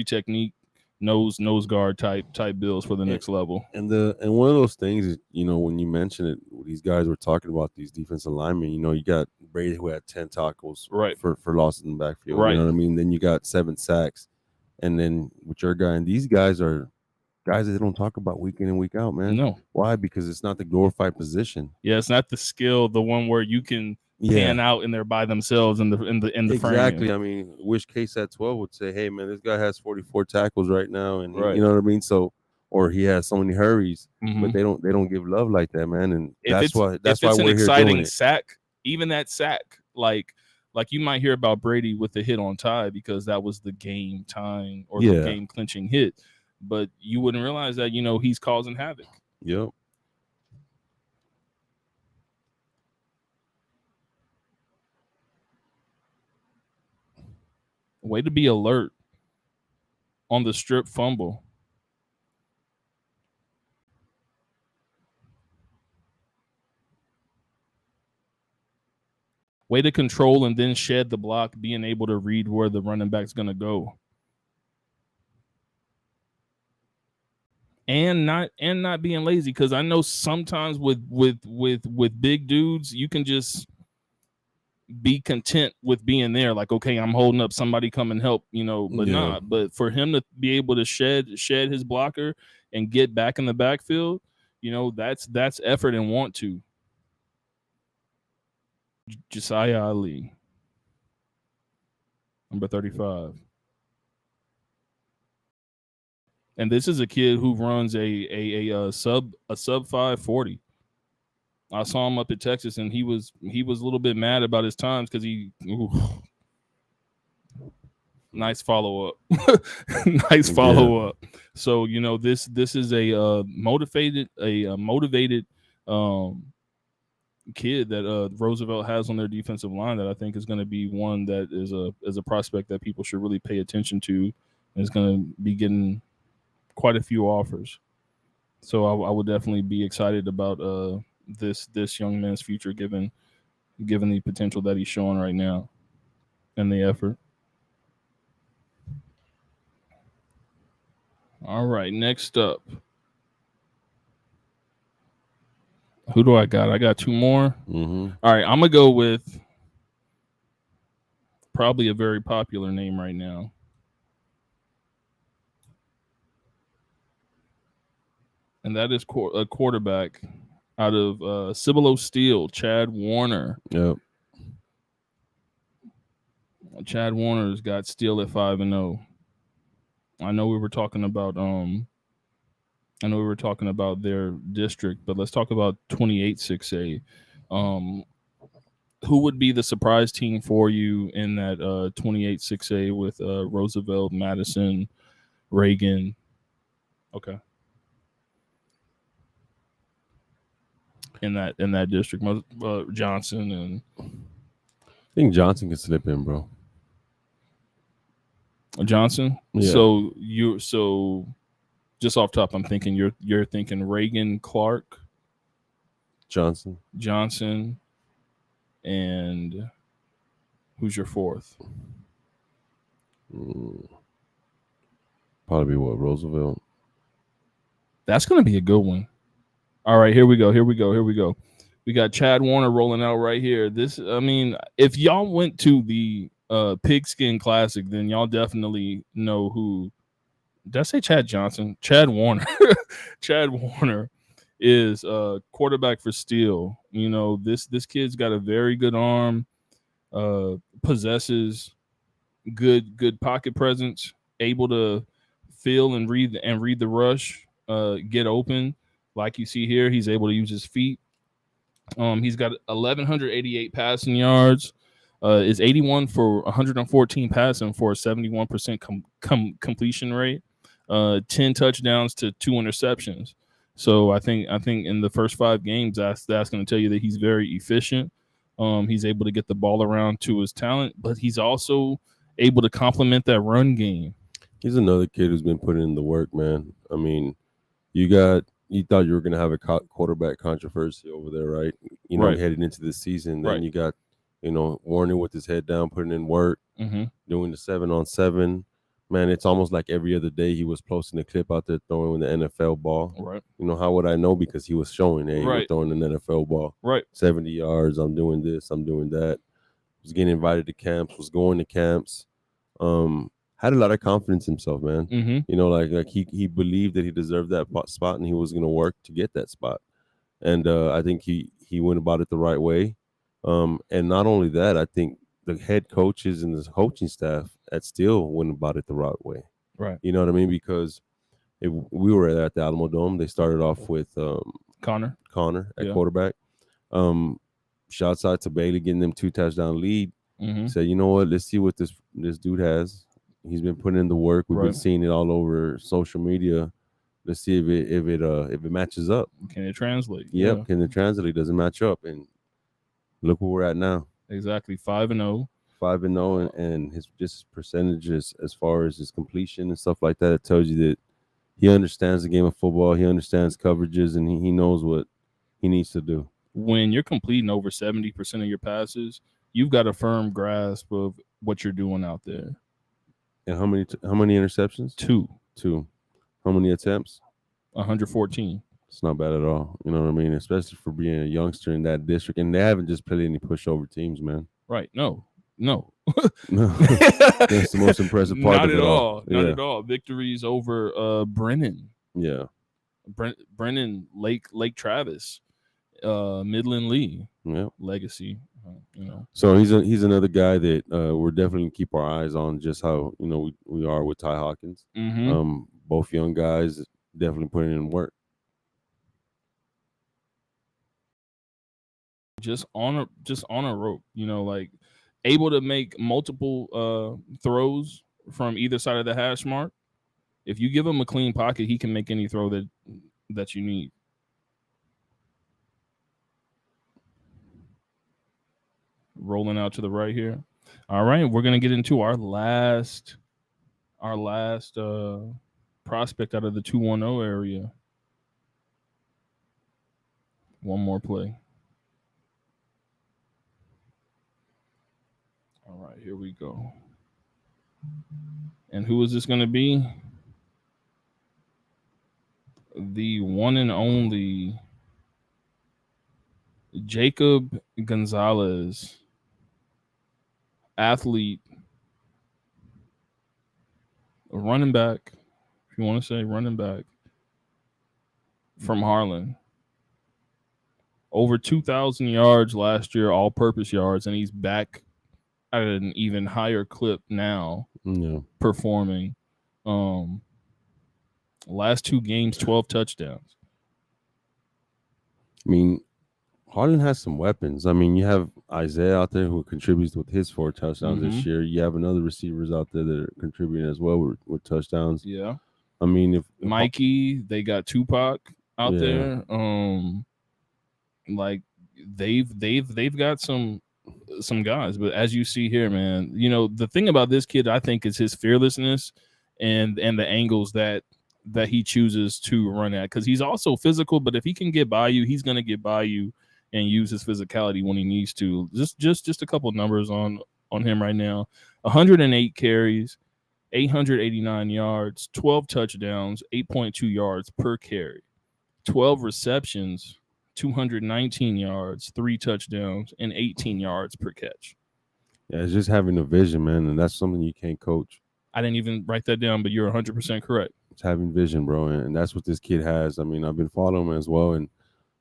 technique nose guard type bills for the next level.
And one of those things is, you know, when you mention it, these guys were talking about these defensive linemen. You know, you got Brady who had 10 tackles for losses in the backfield.
Right.
You know what I mean? Then you got 7 sacks, and then with your guy, and these guys are guys that they don't talk about week in and week out, man.
No.
Why? Because it's not the glorified position.
Yeah, it's not the skill, the one where you can pan out in there by themselves in the
exactly.
frame.
I mean, wish Case at 12 would say, "Hey, man, this guy has 44 tackles right now," and you know what I mean. So, or he has so many hurries, but they don't give love like that, man. And that's why we're here doing it.
Sack, even that sack, like like you might hear about Brady with the hit on Ty because that was the game time or
Yeah.
the game clinching hit, but you wouldn't realize that, you know, he's causing havoc.
Yep.
Way to be alert on the strip fumble. Way to control and then shed the block, being able to read where the running back's going to go. And not being lazy, because I know sometimes with big dudes, you can just be content with being there. Like, okay, I'm holding up, somebody come and help, you know, but
Yeah.
but for him to be able to shed his blocker and get back in the backfield, you know, that's effort and want to. Josiah Ali, number 35. And this is a kid who runs a sub 540. I saw him up at Texas, and he was a little bit mad about his times because nice follow up. Nice follow up. So, you know, this is a motivated kid that Roosevelt has on their defensive line that I think is going to be one that is a prospect that people should really pay attention to, and is going to be getting quite a few offers. So I would definitely be excited about this young man's future, given the potential that he's showing right now and the effort. All right, next up. Who do I got? I got two more.
Mm-hmm.
All right, I'm going to go with probably a very popular name right now. And that is a quarterback out of Cibolo Steel, Chad Warner.
Yep.
Chad Warner's got Steel at 5-0. I know we were talking about their district, but let's talk about 28-6A. Who would be the surprise team for you in that 28-6A with Roosevelt, Madison, Reagan? Okay. In that district, Johnson and
I think Johnson can slip in, bro.
Johnson.
Yeah.
So just off top, I'm thinking you're thinking Reagan, Clark,
Johnson,
and who's your fourth?
Probably what, Roosevelt.
That's going to be a good one. All right, here we go. We got Chad Warner rolling out right here. If y'all went to the Pigskin Classic, then y'all definitely know who. Did I say Chad Johnson? Chad Warner. Chad Warner is quarterback for Steel. You know, this kid's got a very good arm, possesses good pocket presence, able to feel and read the rush, get open. Like you see here, he's able to use his feet. He's got 1,188 passing yards, is 81 for 114 passing for a 71% completion rate, 10 touchdowns to 2 interceptions. So I think in the first 5 games, that's going to tell you that he's very efficient. He's able to get the ball around to his talent, but he's also able to complement that run game.
He's another kid who's been putting in the work, man. I mean, you thought you were going to have a quarterback controversy over there, right? You know,
Right.
heading into the season. Then
Right.
you got, Warner with his head down, putting in work, doing the 7-on-7. Man, it's almost like every other day he was posting a clip out there throwing the NFL ball.
Right.
You know, how would I know? Because he was showing, hey, we're throwing an NFL ball.
Right.
70 yards, I'm doing this, I'm doing that. Was getting invited to camps, was going to camps. Had a lot of confidence in himself, man.
Mm-hmm.
You know, like he believed that he deserved that spot and he was going to work to get that spot. And I think he went about it the right way. And not only that, I think the head coaches and the coaching staff at Steel went about it the right way.
Right.
You know what I mean? Because we were at the Alamo Dome. They started off with Connor at quarterback. Shouts out to Bailey getting them 2 touchdown lead. Said, you know what? Let's see what this dude has. He's been putting in the work. We've been seeing it all over social media. Let's see if it matches up.
Can it translate?
Yep.
Yeah.
Can it translate? Does it match up? And look where we're at now.
Exactly. 5-0.
5-0, and his just percentages as far as his completion and stuff like that. It tells you that he understands the game of football. He understands coverages, and he knows what he needs to do.
When you're completing over 70% of your passes, you've got a firm grasp of what you're doing out there.
And how many interceptions?
2.
How many attempts?
114.
It's not bad at all. You know what I mean? Especially for being a youngster in that district. And they haven't just played any pushover teams, man.
Right. No.
No. That's the most impressive part
Not
of it all.
Not at all. Victories over Brennan.
Yeah.
Brennan, Lake Travis, Midland Lee.
Yeah.
Legacy. You know.
So he's another guy that we're definitely gonna keep our eyes on, just how we are with Ty Hawkins. Both young guys definitely putting in work.
Just on a rope, like able to make multiple throws from either side of the hash mark. If you give him a clean pocket, he can make any throw that you need. Rolling out to the right here. All right, we're gonna get into our last prospect out of the 210 area. One more play. All right, here we go. And who is this going to be? The one and only Jacob Gonzalez, athlete, running back, if you want to say running back, from Harlan. Over 2,000 yards last year, all-purpose yards, and he's back at an even higher clip now, performing. Last 2 games, 12 touchdowns.
I mean, Harlan has some weapons. I mean, you have Isaiah out there who contributes with his 4 touchdowns this year. You have another receivers out there that are contributing as well with touchdowns.
Yeah.
I mean, if
Mikey, they got Tupac out there. Like they've got some guys, but as you see here, man, the thing about this kid, I think, is his fearlessness and the angles that he chooses to run at, because he's also physical, but if he can get by you, he's going to get by you and use his physicality when he needs to. Just a couple of numbers on him right now. 108 carries, 889 yards, 12 touchdowns, 8.2 yards per carry, 12 receptions, 219 yards, 3 touchdowns, and 18 yards per catch.
Yeah, it's just having a vision, man, and that's something you can't coach.
I didn't even write that down, but you're 100% correct.
It's having vision, bro, and that's what this kid has. I mean, I've been following him as well, and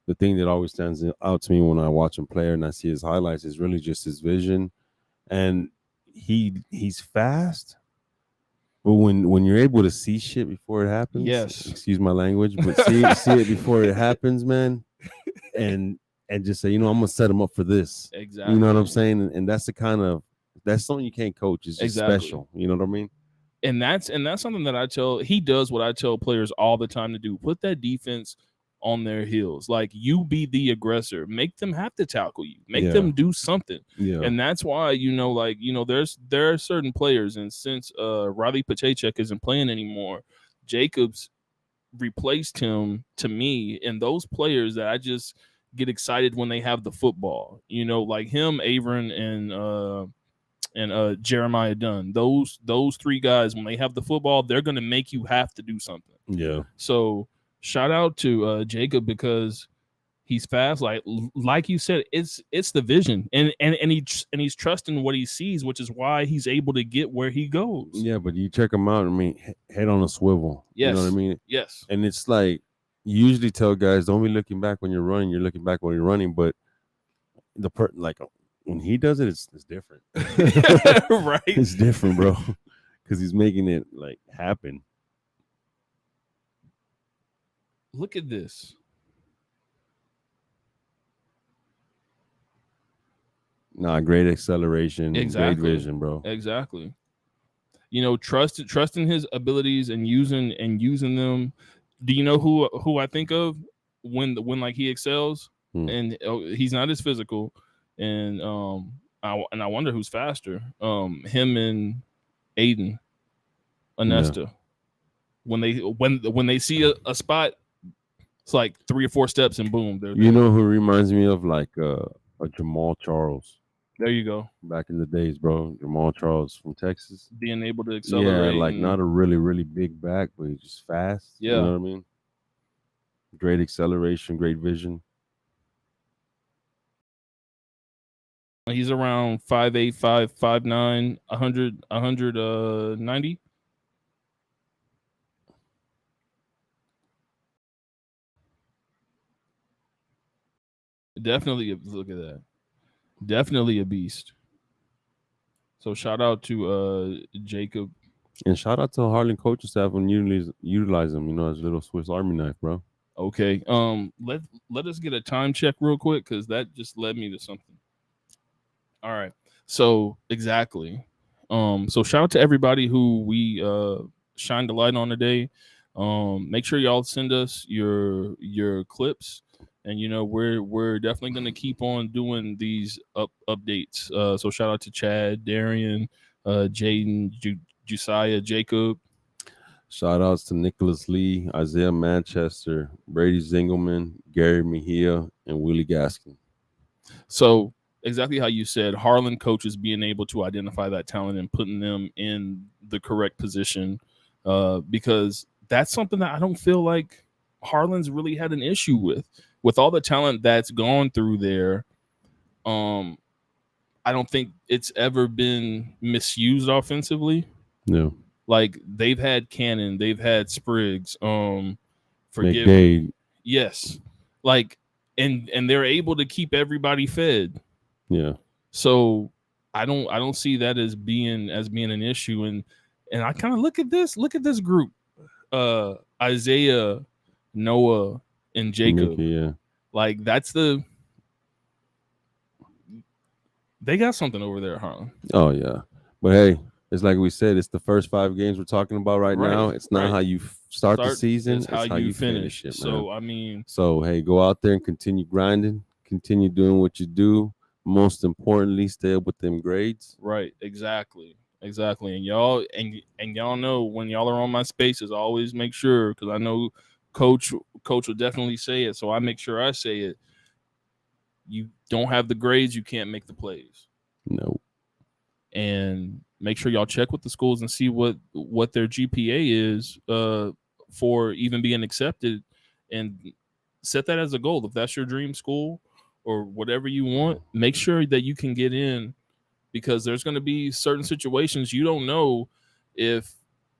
the thing that always stands out to me when I watch him play and I see his highlights is really just his vision. And he's fast, but when you're able to see shit before it happens,
yes,
excuse my language, but see it before it happens, man, and just say, I'm gonna set him up for this.
Exactly.
You know what I'm saying? And that's that's something you can't coach. It's just special. You know what I mean?
And that's something that he does what I tell players all the time to do. Put that defense on their heels. Like, you be the aggressor. Make them have to tackle you. Make them do something.
Yeah.
And that's why, there are certain players, and since Riley Pachachek isn't playing anymore, Jacobs replaced him to me, and those players that I just get excited when they have the football. Like him, Avron, and Jeremiah Dunn. Those 3 guys, when they have the football, they're going to make you have to do something.
Yeah.
So shout out to Jacob, because he's fast. Like you said, it's the vision, and he's trusting what he sees, which is why he's able to get where he goes.
Yeah, but you check him out. I mean, head on a swivel.
Yes.
You know what I mean?
Yes.
And it's like, you usually tell guys, don't be looking back when you're running. You're looking back when you're running, but when he does it, it's different.
Right?
It's different, bro, because he's making it happen.
Look at this.
Nah, great acceleration,
Exactly.
great vision, bro.
Exactly. You know, trusting his abilities and using them. Do you know who I think of when like he excels and he's not as physical, and I wonder who's faster, him and Aiden Anesta. When they see a spot, it's like 3 or 4 steps and boom, they're there.
You know who reminds me of like a Jamal Charles
There you go.
back in the days, bro. Jamal Charles from Texas.
Being able to accelerate.
Yeah, like not a really big back, but he's just fast.
Yeah.
You know what I mean? Great acceleration, great vision.
He's around 5'8", 5'9", 190. Definitely look at that. Definitely a beast. So shout out to Jacob.
And shout out to Harlan coaching staff when utilize him, you know, as a little Swiss Army knife, bro.
Okay. Let us get a time check real quick, because that just led me to something. All right. So exactly. So shout out to everybody who we shined the light on today. Make sure y'all send us your clips, and you know we're definitely gonna keep on doing these updates. So shout out to Chad, Darian, Jaden, Josiah, Jacob.
Shout outs to Nicholas Lee, Isaiah Manchester, Brady Zingelman, Gary Mejia, and Willie Gaskin.
So exactly how you said, Harlan coaches being able to identify that talent and putting them in the correct position, because that's something that I don't feel like Harlan's really had an issue with all the talent that's gone through there. I don't think it's ever been misused offensively.
No.
Like they've had Cannon, they've had Spriggs,
McDade.
Yes. Like and they're able to keep everybody fed.
Yeah.
So I don't see that as being an issue. And I kind of look at this group. Isaiah, Noah, and Jacob.
Mickey, yeah.
Like they got something over there, huh?
Oh yeah. But hey, it's like we said, it's the first 5 games we're talking about right now. It's not how you start the season, it's how you finish it, man.
So I mean,
hey, go out there and continue grinding, continue doing what you do. Most importantly, stay up with them grades.
Right, exactly. And y'all y'all know when y'all are on my spaces, always make sure, because I know coach will definitely say it, so I make sure I say it. You don't have the grades, you can't make the plays.
No.
And make sure y'all check with the schools and see what their GPA is for even being accepted, and set that as a goal. If that's your dream school or whatever you want, make sure that you can get in, because there's going to be certain situations you don't know if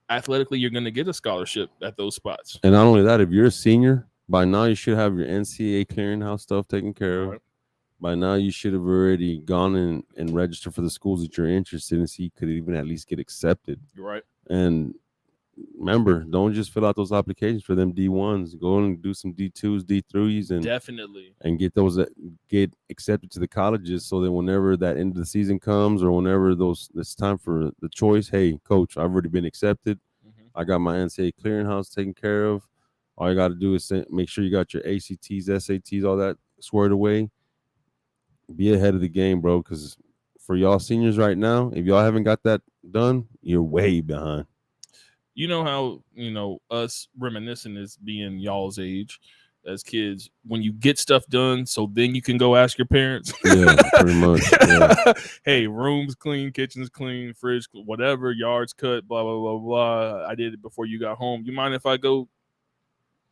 athletically you're going to get a scholarship at those spots.
And not only that, if you're a senior, by now you should have your NCAA clearinghouse stuff taken care of.
Right.
By now you should have already gone and registered for the schools that you're interested in, so you could even at least get accepted.
Right.
And remember, don't just fill out those applications for them D1s. Go and do some D2s, D3s, and
definitely
get those that get accepted to the colleges, so that whenever that end of the season comes, or whenever it's time for the choice, hey, coach, I've already been accepted. I got my NCAA clearinghouse taken care of. All you got to do is make sure you got your ACTs, SATs, all that squared away. Be ahead of the game, bro, because for y'all seniors right now, if y'all haven't got that done, you're way behind.
You know how, us reminiscing is being y'all's age as kids, when you get stuff done, so then you can go ask your parents.
Yeah, pretty much. Yeah.
Hey, room's clean, kitchen's clean, fridge, whatever, yards cut, blah, blah, blah, blah. I did it before you got home. You mind if I go?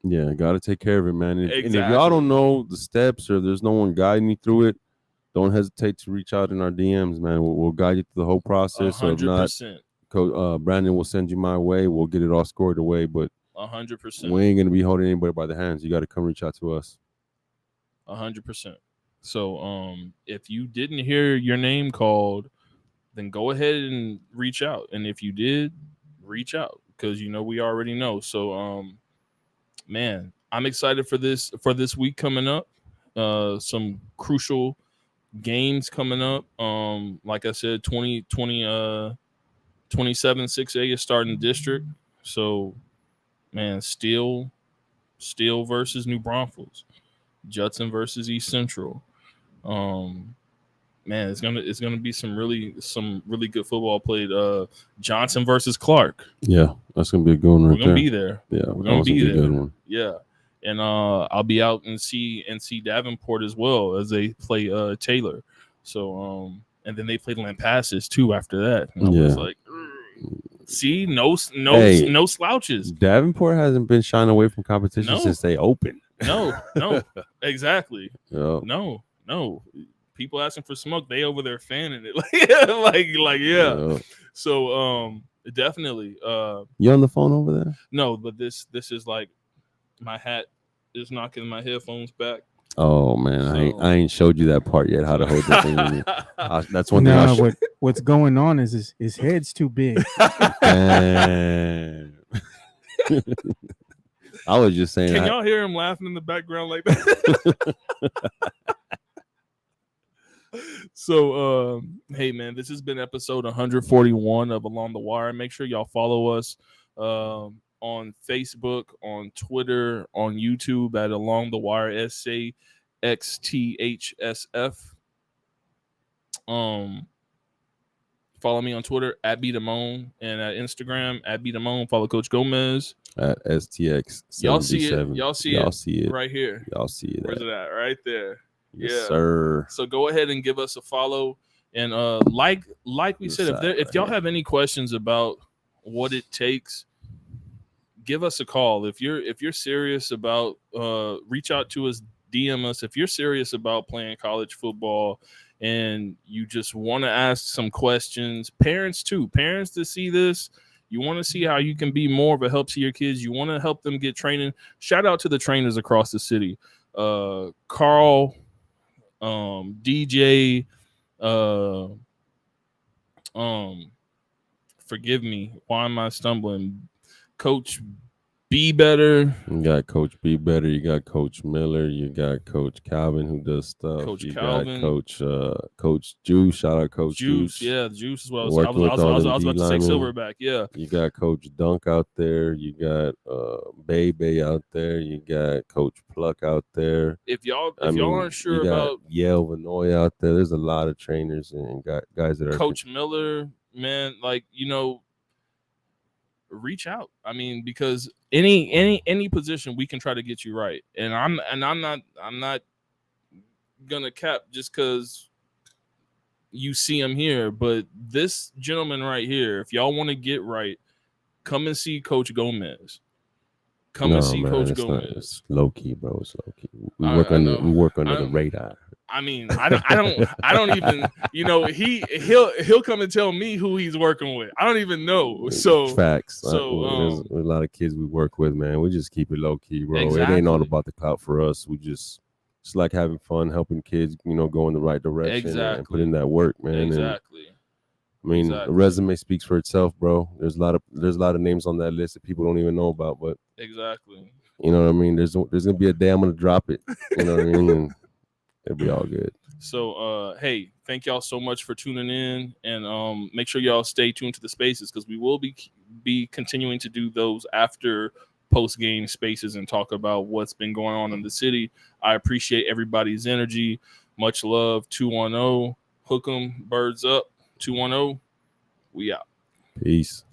Yeah, got to take care of it, man.
Exactly.
And if y'all don't know the steps, or there's no one guiding you through it, don't hesitate to reach out in our DMs, man. We'll guide you through the whole process.
100%.
Or if not, Brandon will send you my way. We'll get it all scored away. But
100%.
We ain't gonna be holding anybody by the hands. You got to come reach out to us.
100%. So, if you didn't hear your name called, then go ahead and reach out. And if you did, reach out, because we already know. So, man, I'm excited for this week coming up. Some crucial games coming up. Like I said, 27 6A is starting district. So, man, Steele versus New Braunfels, Judson versus East Central. Man, it's gonna be some really good football played. Johnson versus Clark.
Yeah, that's gonna be a good one.
We're gonna be there.
Yeah,
we're gonna be there.
Good one.
Yeah, and I'll be out and see Davenport as well as they play Taylor. So and then they played Lampasas too after that. And I was like, see, no slouches.
Davenport hasn't been shying away from competition since they opened.
No, exactly.
Yeah.
No. People asking for smoke, they over there fanning it. like yeah. So definitely.
You on the phone over there?
No, but this is like my hat is knocking my headphones back.
Oh man, I ain't showed you that part yet. How to hold the thing. That's one thing.
What's going on is his head's too big.
I was just saying.
Can y'all hear him laughing in the background like that? So, hey man, this has been episode 141 of Along the Wire. Make sure y'all follow us on Facebook, on Twitter, on YouTube at Along the Wire SAXTHSF. Follow me on Twitter at BDAMMONE and at Instagram at BDAMMONE. Follow Coach Gomez
at STX.
Y'all see it. Y'all see it right here.
Y'all see it.
Where's it at? Right there.
Yes, sir.
So go ahead and give us a follow. And like we said, if y'all have any questions about what it takes, give us a call. If you're serious about reach out to us, DM us. If you're serious about playing college football and you just want to ask some questions, parents to see this, you want to see how you can be more of a help to your kids, you want to help them get training, shout out to the trainers across the city. Carl, DJ, forgive me, why am I stumbling? Coach Be Better.
You got Coach Be Better. You got Coach Miller. You got Coach Calvin who does stuff. Got Coach Juice. Shout out Coach Juice.
Yeah, Juice as well. I was about to say Silverback. Yeah.
You got Coach Dunk out there. You got Bebe out there. You got Coach Pluck out there.
If y'all aren't sure about
Yale Vanoy out there, there's a lot of trainers and guys that are
Coach Miller, man, reach out. I mean, because any position we can try to get you right. And I'm not gonna cap just because you see him here, but this gentleman right here, if y'all want to get right, come and see Coach Gomez. Coach Gomez.
It's low key, bro. It's low key. We work under the radar.
I mean, I don't even, he'll come and tell me who he's working with. I don't even know. So
facts. So there's a lot of kids we work with, man. We just keep it low key, bro. Exactly. It ain't all about the clout for us. We just like having fun, helping kids, go in the right direction and put in that work, man.
Exactly.
And, the resume speaks for itself, bro. There's a lot of names on that list that people don't even know about, but
exactly.
You know what I mean? There's gonna be a day I'm gonna drop it. You know what I mean? And it'll be all good.
So hey, thank y'all so much for tuning in, and make sure y'all stay tuned to the spaces because we will be continuing to do those after post-game spaces and talk about what's been going on in the city. I appreciate everybody's energy. Much love. 210. Hook 'em, birds up. 210. We out.
Peace.